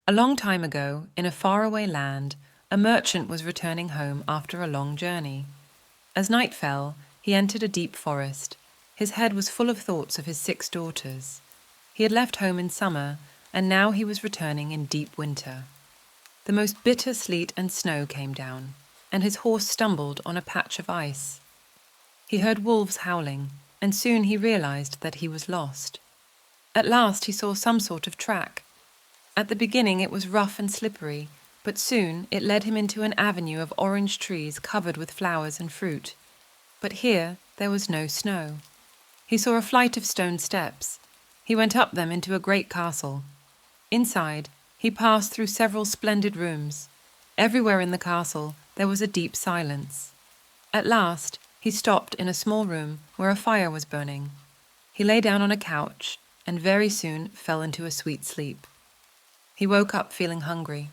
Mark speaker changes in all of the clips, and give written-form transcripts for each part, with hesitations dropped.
Speaker 1: A long time ago, in a faraway land, a merchant was returning home after a long journey. As night fell, he entered a deep forest. His head was full of thoughts of his 6 daughters. He had left home in summer, and now he was returning in deep winter. The most bitter sleet and snow came down, and his horse stumbled on a patch of ice. He heard wolves howling, and soon he realized that he was lost. At last he saw some sort of track. At the beginning it was rough and slippery, but soon it led him into an avenue of orange trees covered with flowers and fruit. But here there was no snow. He saw a flight of stone steps. He went up them into a great castle. Inside, he passed through several splendid rooms. Everywhere in the castle there was a deep silence. At last, he stopped in a small room where a fire was burning. He lay down on a couch and very soon fell into a sweet sleep. He woke up feeling hungry.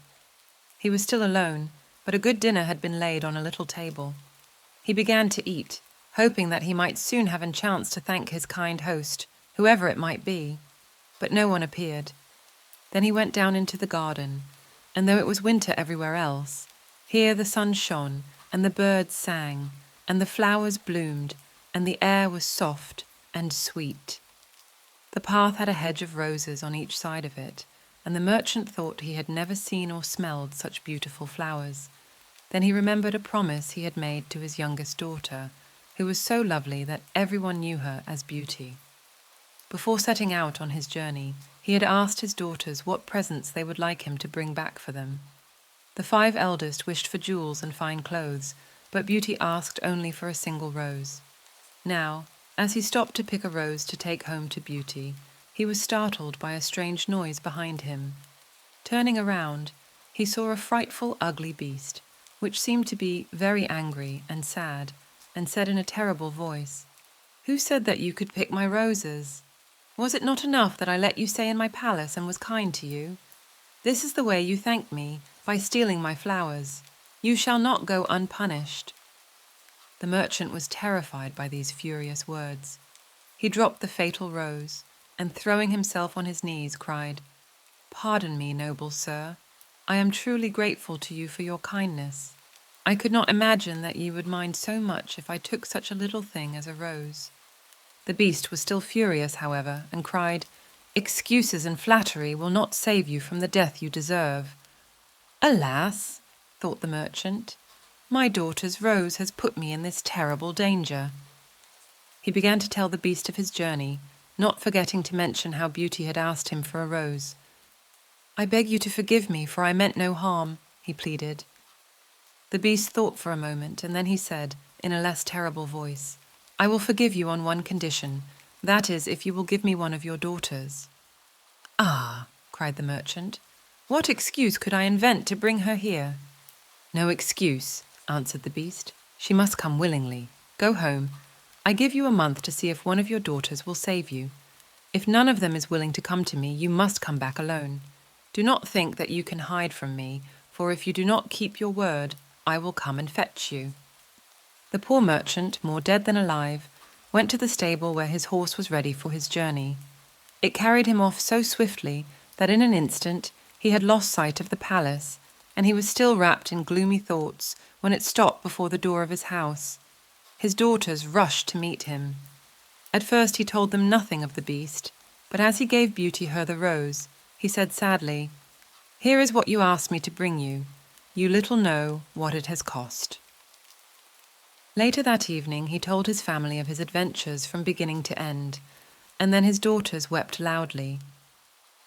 Speaker 1: He was still alone, but a good dinner had been laid on a little table. He began to eat, hoping that he might soon have a chance to thank his kind host, whoever it might be. But no one appeared. Then he went down into the garden, and though it was winter everywhere else, here the sun shone, and the birds sang, and the flowers bloomed, and the air was soft and sweet. The path had a hedge of roses on each side of it, and the merchant thought he had never seen or smelled such beautiful flowers. Then he remembered a promise he had made to his youngest daughter, who was so lovely that everyone knew her as Beauty. Before setting out on his journey, he had asked his daughters what presents they would like him to bring back for them. The 5 eldest wished for jewels and fine clothes, but Beauty asked only for a single rose. Now, as he stopped to pick a rose to take home to Beauty, he was startled by a strange noise behind him. Turning around, he saw a frightful, ugly beast, which seemed to be very angry and sad, and said in a terrible voice, "Who said that you could pick my roses? Was it not enough that I let you stay in my palace and was kind to you? This is the way you thank me, by stealing my flowers. You shall not go unpunished." The merchant was terrified by these furious words. He dropped the fatal rose, and throwing himself on his knees, cried, "Pardon me, noble sir. I am truly grateful to you for your kindness. I could not imagine that you would mind so much if I took such a little thing as a rose." The beast was still furious, however, and cried, "Excuses and flattery will not save you from the death you deserve." "Alas," thought the merchant, "my daughter's rose has put me in this terrible danger." He began to tell the beast of his journey, not forgetting to mention how Beauty had asked him for a rose. "I beg you to forgive me, for I meant no harm," he pleaded. The beast thought for a moment, and then he said, in a less terrible voice, "I will forgive you on one condition, that is, if you will give me one of your daughters." "Ah," cried the merchant, "what excuse could I invent to bring her here?" "No excuse," answered the beast. "She must come willingly. Go home. I give you a month to see if one of your daughters will save you. If none of them is willing to come to me, you must come back alone. Do not think that you can hide from me, for if you do not keep your word, I will come and fetch you." The poor merchant, more dead than alive, went to the stable where his horse was ready for his journey. It carried him off so swiftly that in an instant he had lost sight of the palace, and he was still wrapped in gloomy thoughts when it stopped before the door of his house. His daughters rushed to meet him. At first he told them nothing of the beast, but as he gave Beauty her the rose, he said sadly, "Here is what you asked me to bring you. You little know what it has cost." Later that evening he told his family of his adventures from beginning to end, and then his daughters wept loudly.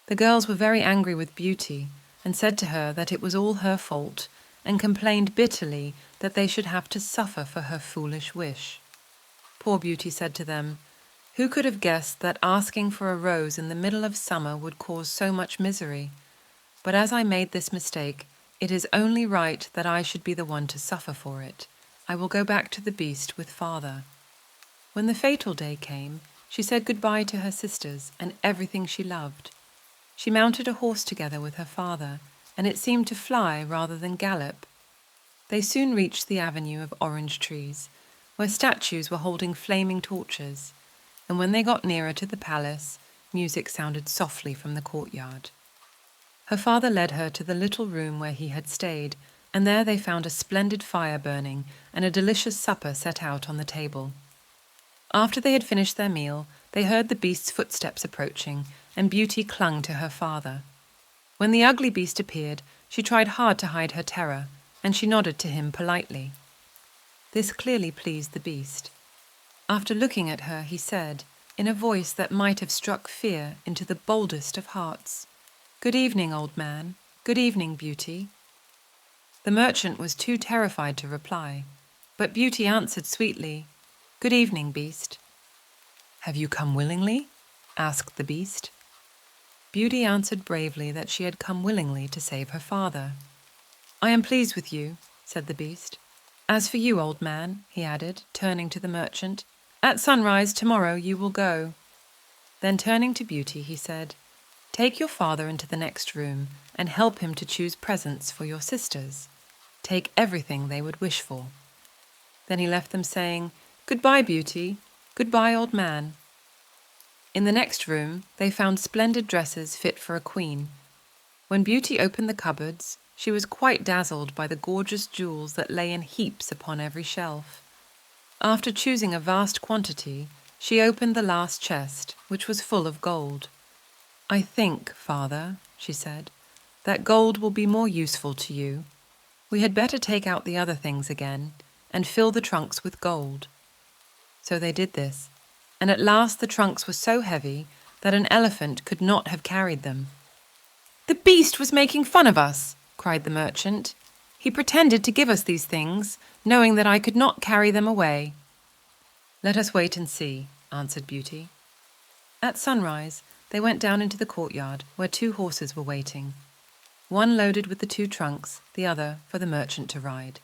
Speaker 1: The girls were very angry with Beauty, and said to her that it was all her fault, and complained bitterly that they should have to suffer for her foolish wish. Poor Beauty said to them, "Who could have guessed that asking for a rose in the middle of summer would cause so much misery? But as I made this mistake, it is only right that I should be the one to suffer for it. I will go back to the beast with father." When the fatal day came, she said goodbye to her sisters and everything she loved. She mounted a horse together with her father, and it seemed to fly rather than gallop. They soon reached the avenue of orange trees, where statues were holding flaming torches, and when they got nearer to the palace, music sounded softly from the courtyard. Her father led her to the little room where he had stayed, and there they found a splendid fire burning and a delicious supper set out on the table. After they had finished their meal, they heard the beast's footsteps approaching, and Beauty clung to her father. When the ugly beast appeared, she tried hard to hide her terror, and she nodded to him politely. This clearly pleased the beast. After looking at her, he said, in a voice that might have struck fear into the boldest of hearts, "Good evening, old man. Good evening, Beauty." The merchant was too terrified to reply, but Beauty answered sweetly, "Good evening, beast." "Have you come willingly?" asked the beast. Beauty answered bravely that she had come willingly to save her father. "I am pleased with you," said the beast. "As for you, old man," he added, turning to the merchant, "at sunrise tomorrow you will go." Then turning to Beauty, he said, "Take your father into the next room and help him to choose presents for your sisters. Take everything they would wish for." Then he left them saying, "Goodbye, Beauty. Goodbye, old man." In the next room, they found splendid dresses fit for a queen. When Beauty opened the cupboards, she was quite dazzled by the gorgeous jewels that lay in heaps upon every shelf. After choosing a vast quantity, she opened the last chest, which was full of gold. "I think, father," she said, "that gold will be more useful to you. We had better take out the other things again and fill the trunks with gold." So they did this, and at last the trunks were so heavy that an elephant could not have carried them. "The beast was making fun of us," cried the merchant. "He pretended to give us these things, knowing that I could not carry them away." "Let us wait and see," answered Beauty. At sunrise, they went down into the courtyard where 2 horses were waiting, one loaded with the 2 trunks, the other for the merchant to ride.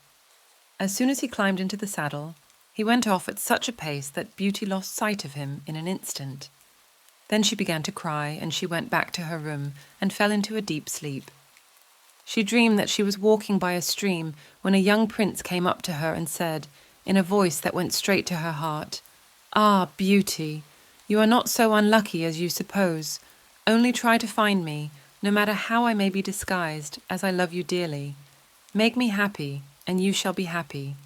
Speaker 1: As soon as he climbed into the saddle, he went off at such a pace that Beauty lost sight of him in an instant. Then she began to cry, and she went back to her room and fell into a deep sleep. She dreamed that she was walking by a stream when a young prince came up to her and said, in a voice that went straight to her heart, "Ah, Beauty, you are not so unlucky as you suppose. Only try to find me, no matter how I may be disguised, as I love you dearly. Make me happy, and you shall be happy.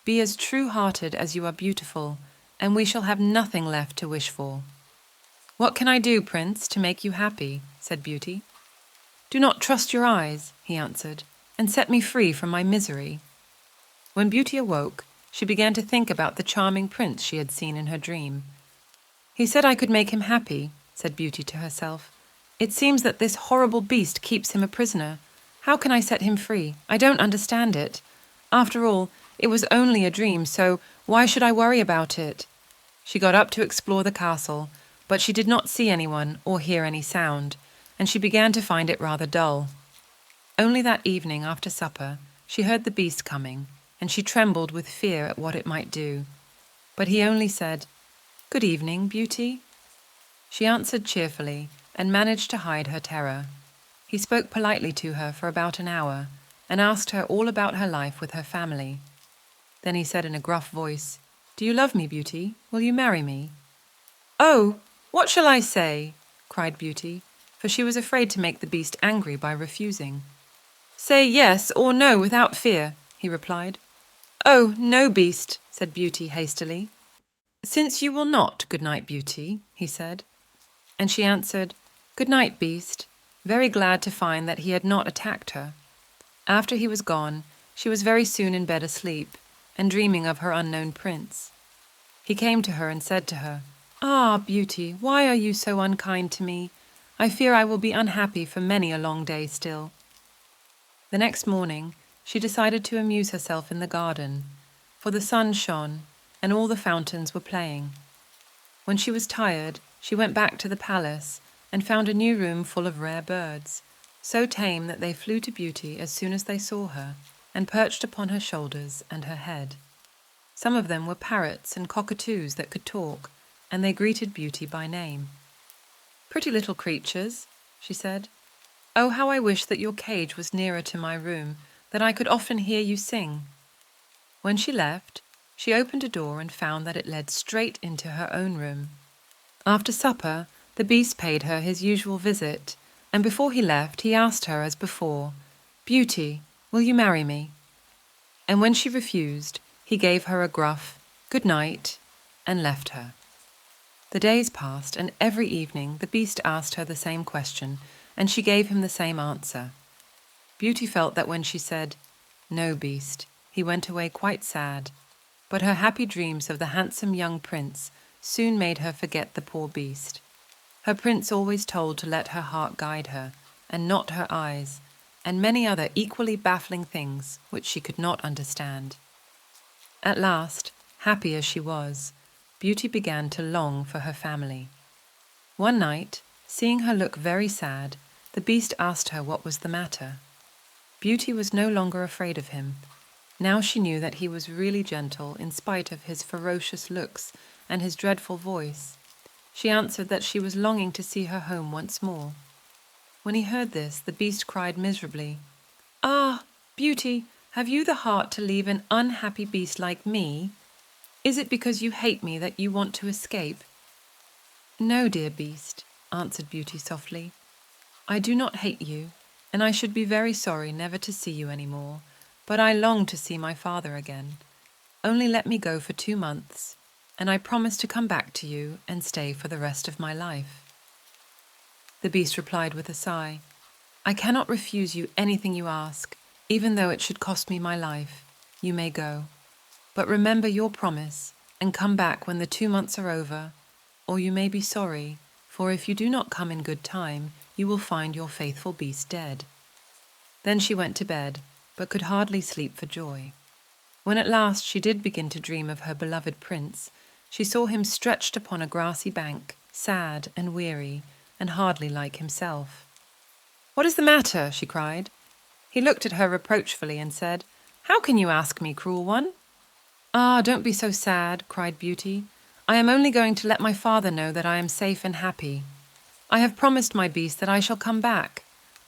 Speaker 1: Be as true-hearted as you are beautiful, and we shall have nothing left to wish for." "What can I do, Prince, to make you happy?" said Beauty. "Do not trust your eyes," he answered, "and set me free from my misery." When Beauty awoke, she began to think about the charming prince she had seen in her dream. "He said I could make him happy," said Beauty to herself. "It seems that this horrible beast keeps him a prisoner. How can I set him free? I don't understand it. After all, it was only a dream, so why should I worry about it?" She got up to explore the castle, but she did not see anyone or hear any sound, and she began to find it rather dull. Only that evening after supper, she heard the beast coming, and she trembled with fear at what it might do. But he only said, "Good evening, Beauty." She answered cheerfully and managed to hide her terror. He spoke politely to her for about an hour and asked her all about her life with her family. Then he said in a gruff voice, "Do you love me, Beauty? Will you marry me?" "Oh, what shall I say?" cried Beauty, for she was afraid to make the beast angry by refusing. "Say yes or no without fear," he replied. "Oh, no, beast," said Beauty hastily. "Since you will not, good night, Beauty," he said. And she answered, "Good night, beast," very glad to find that he had not attacked her. After he was gone, she was very soon in bed asleep, and dreaming of her unknown prince. He came to her and said to her, "Ah, Beauty, why are you so unkind to me? I fear I will be unhappy for many a long day still." The next morning, she decided to amuse herself in the garden, for the sun shone and all the fountains were playing. When she was tired, she went back to the palace and found a new room full of rare birds, so tame that they flew to Beauty as soon as they saw her, and perched upon her shoulders and her head. Some of them were parrots and cockatoos that could talk, and they greeted Beauty by name. "Pretty little creatures," she said. "Oh, how I wish that your cage was nearer to my room, that I could often hear you sing." When she left, she opened a door and found that it led straight into her own room. After supper, the beast paid her his usual visit, and before he left, he asked her as before, "Beauty, will you marry me?" And when she refused, he gave her a gruff "good night" and left her. The days passed, and every evening the Beast asked her the same question, and she gave him the same answer. Beauty felt that when she said, "No, Beast," he went away quite sad, but her happy dreams of the handsome young prince soon made her forget the poor Beast. Her prince always told to let her heart guide her, and not her eyes, and many other equally baffling things which she could not understand. At last, happy as she was, Beauty began to long for her family. One night, seeing her look very sad, the Beast asked her what was the matter. Beauty was no longer afraid of him. Now she knew that he was really gentle in spite of his ferocious looks and his dreadful voice. She answered that she was longing to see her home once more. When he heard this, the Beast cried miserably, "Ah, Beauty, have you the heart to leave an unhappy beast like me? Is it because you hate me that you want to escape?" "No, dear Beast," answered Beauty softly. "I do not hate you, and I should be very sorry never to see you any more, but I long to see my father again. Only let me go for 2 months, and I promise to come back to you and stay for the rest of my life." The Beast replied with a sigh, "I cannot refuse you anything you ask, even though it should cost me my life. You may go. But remember your promise, and come back when the 2 months are over, or you may be sorry, for if you do not come in good time, you will find your faithful Beast dead." Then she went to bed, but could hardly sleep for joy. When at last she did begin to dream of her beloved prince, she saw him stretched upon a grassy bank, sad and weary, and hardly like himself. "What is the matter?" she cried. He looked at her reproachfully and said, "How can you ask me, cruel one?" "Ah, don't be so sad," cried Beauty. "I am only going to let my father know that I am safe and happy. I have promised my Beast that I shall come back.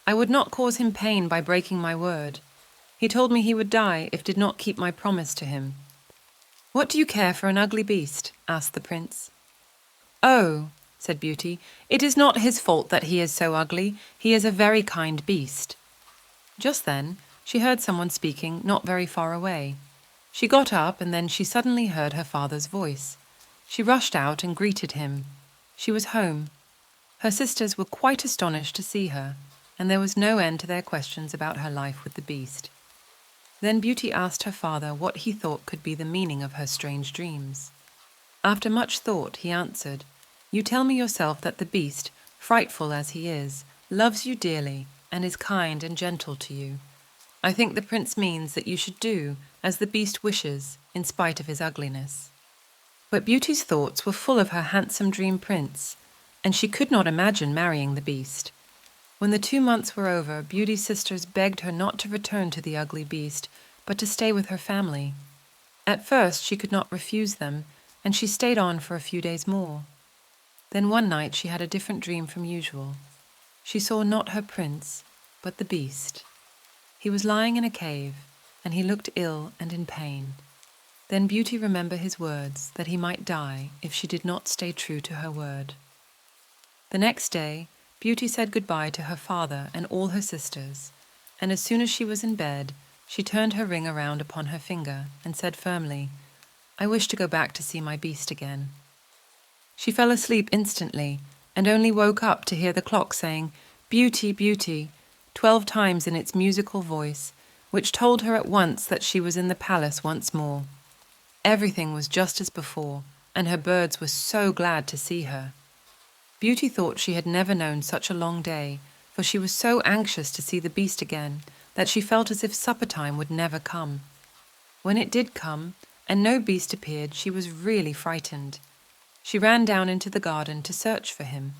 Speaker 1: I would not cause him pain by breaking my word. He told me he would die if did not keep my promise to him." "What do you care for an ugly beast?" asked the prince. "Oh," said Beauty, "it is not his fault that he is so ugly. He is a very kind beast." Just then she heard someone speaking not very far away. She got up, and then she suddenly heard her father's voice. She rushed out and greeted him. She was home. Her sisters were quite astonished to see her, and there was no end to their questions about her life with the Beast. Then Beauty asked her father what he thought could be the meaning of her strange dreams. After much thought, he answered, "You tell me yourself that the Beast, frightful as he is, loves you dearly and is kind and gentle to you. I think the prince means that you should do as the Beast wishes, in spite of his ugliness." But Beauty's thoughts were full of her handsome dream prince, and she could not imagine marrying the Beast. When the 2 months were over, Beauty's sisters begged her not to return to the ugly Beast, but to stay with her family. At first she could not refuse them, and she stayed on for a few days more. Then one night she had a different dream from usual. She saw not her prince, but the Beast. He was lying in a cave, and he looked ill and in pain. Then Beauty remembered his words that he might die if she did not stay true to her word. The next day, Beauty said goodbye to her father and all her sisters, and as soon as she was in bed, she turned her ring around upon her finger and said firmly, "I wish to go back to see my Beast again." She fell asleep instantly, and only woke up to hear the clock saying, "Beauty, Beauty," 12 times in its musical voice, which told her at once that she was in the palace once more. Everything was just as before, and her birds were so glad to see her. Beauty thought she had never known such a long day, for she was so anxious to see the Beast again that she felt as if supper time would never come. When it did come, and no Beast appeared, she was really frightened. She ran down into the garden to search for him.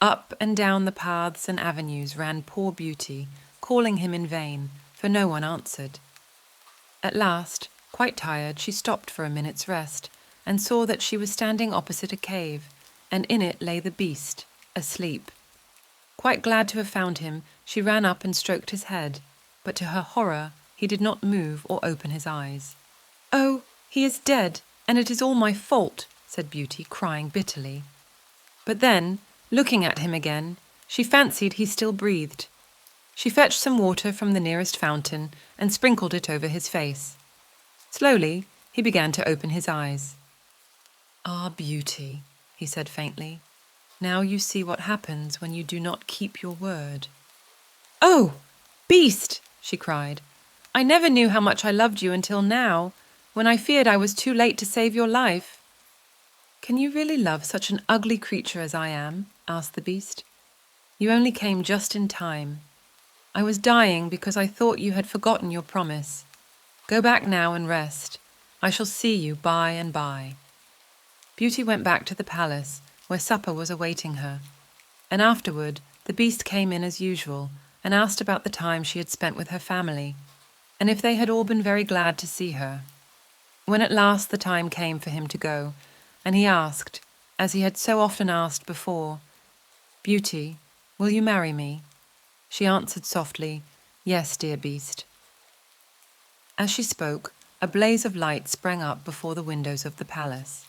Speaker 1: Up and down the paths and avenues ran poor Beauty, calling him in vain, for no one answered. At last, quite tired, she stopped for a minute's rest, and saw that she was standing opposite a cave, and in it lay the Beast, asleep. Quite glad to have found him, she ran up and stroked his head, but to her horror, he did not move or open his eyes. "Oh, he is dead, and it is all my fault," said Beauty, crying bitterly. But then, looking at him again, She fancied he still breathed. She fetched some water from the nearest fountain and sprinkled it over his face. Slowly, he began to open his eyes. "Ah, Beauty," he said faintly. "Now you see what happens when you do not keep your word." "Oh, beast!" she cried. "I never knew how much I loved you until now, when I feared I was too late to save your life." "Can you really love such an ugly creature as I am?" asked the beast. "You only came just in time. I was dying because I thought you had forgotten your promise. Go back now and rest. I shall see you by and by." Beauty went back to the palace, where supper was awaiting her, and afterward the beast came in as usual and asked about the time she had spent with her family, and if they had all been very glad to see her. When at last the time came for him to go, and he asked, as he had so often asked before, "Beauty, will you marry me?" she answered softly, "Yes, dear beast." As she spoke, a blaze of light sprang up before the windows of the palace.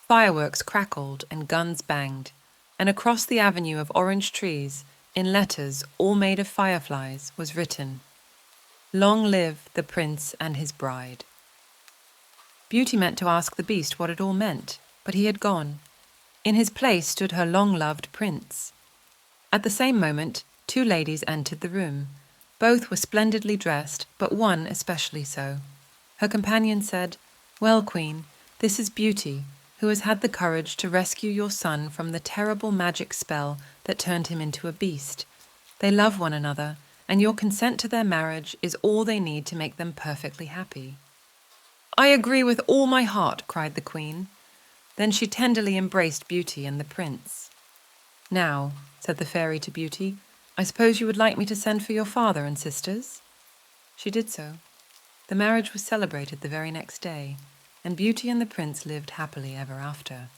Speaker 1: Fireworks crackled and guns banged, and across the avenue of orange trees, in letters all made of fireflies, was written, "Long live the prince and his bride." Beauty meant to ask the beast what it all meant, but he had gone. In his place stood her long-loved prince. At the same moment, two ladies entered the room. Both were splendidly dressed, but one especially so. Her companion said, "Well, Queen, this is Beauty, who has had the courage to rescue your son from the terrible magic spell that turned him into a beast. They love one another, and your consent to their marriage is all they need to make them perfectly happy." "I agree with all my heart," cried the Queen. Then she tenderly embraced Beauty and the prince. "Now," said the fairy to Beauty, "I suppose you would like me to send for your father and sisters?" She did so. The marriage was celebrated the very next day, and Beauty and the prince lived happily ever after.